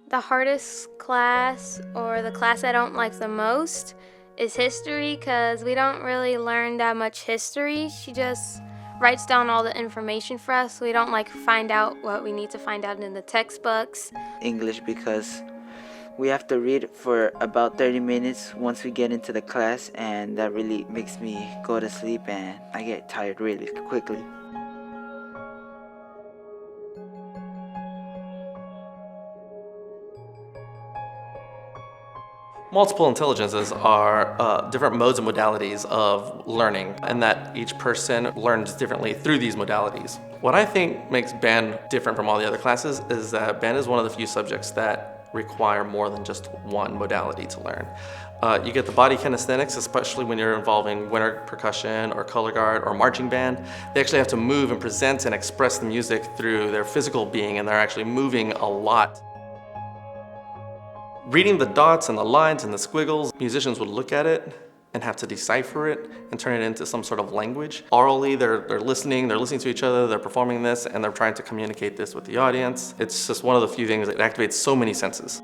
The hardest class, or the class I don't like the most, is history because we don't really learn that much history. She just writes down all the information for us. We don't find out what we need to find out in the textbooks. English because we have to read for about 30 minutes once we get into the class, and that really makes me go to sleep and I get tired really quickly. Multiple intelligences are different modes and modalities of learning, and that each person learns differently through these modalities. What I think makes band different from all the other classes is that band is one of the few subjects that require more than just one modality to learn. You get the body kinesthetics, especially when you're involving winter percussion or color guard or marching band. They actually have to move and present and express the music through their physical being, and they're actually moving a lot. Reading the dots and the lines and the squiggles, musicians would look at it and have to decipher it and turn it into some sort of language. Orally, they're listening to each other, they're performing this, and they're trying to communicate this with the audience. It's just one of the few things that activates so many senses.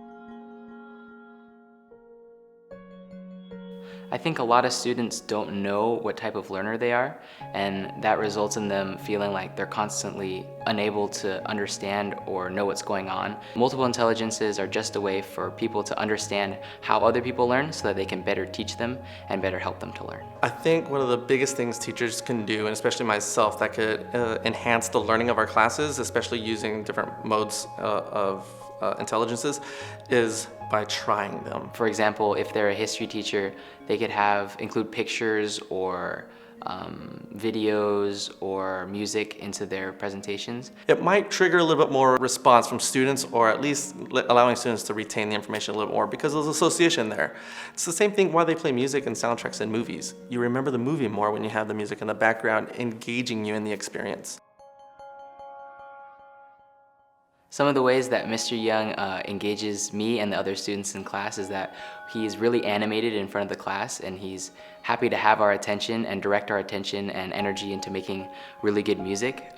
I think a lot of students don't know what type of learner they are, and that results in them feeling like they're constantly unable to understand or know what's going on. Multiple intelligences are just a way for people to understand how other people learn so that they can better teach them and better help them to learn. I think one of the biggest things teachers can do, and especially myself, that could enhance the learning of our classes, especially using different modes of intelligences, is by trying them. For example, if they're a history teacher, they could include pictures or videos or music into their presentations. It might trigger a little bit more response from students, or at least allowing students to retain the information a little more because there's association there. It's the same thing why they play music and soundtracks in movies. You remember the movie more when you have the music in the background engaging you in the experience. Some of the ways that Mr. Young engages me and the other students in class is that he's really animated in front of the class, and he's happy to have our attention and direct our attention and energy into making really good music.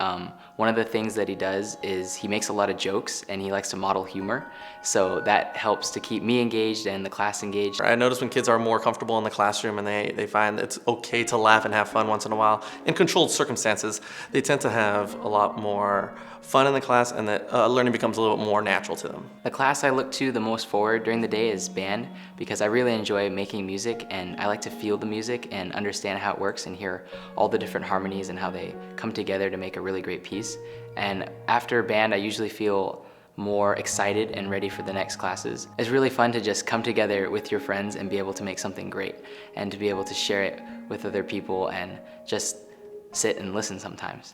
One of the things that he does is he makes a lot of jokes, and he likes to model humor, so that helps to keep me engaged and the class engaged. I notice when kids are more comfortable in the classroom and they find it's okay to laugh and have fun once in a while, in controlled circumstances, they tend to have a lot more fun in the class, and that learning becomes a little bit more natural to them. The class I look to the most forward during the day is band, because I really enjoy making music, and I like to feel the music and understand how it works and hear all the different harmonies and how they come together to make a really great piece. And after band, I usually feel more excited and ready for the next classes. It's really fun to just come together with your friends and be able to make something great, and to be able to share it with other people and just sit and listen sometimes.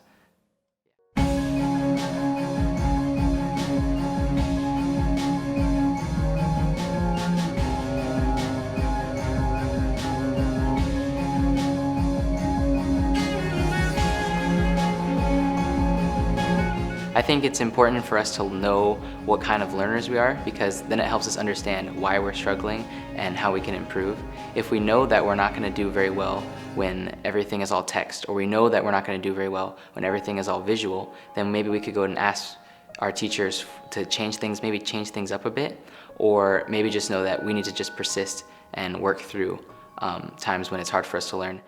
I think it's important for us to know what kind of learners we are, because then it helps us understand why we're struggling and how we can improve. If we know that we're not going to do very well when everything is all text, or we know that we're not going to do very well when everything is all visual, then maybe we could go and ask our teachers to change things, maybe change things up a bit, or maybe just know that we need to just persist and work through times when it's hard for us to learn.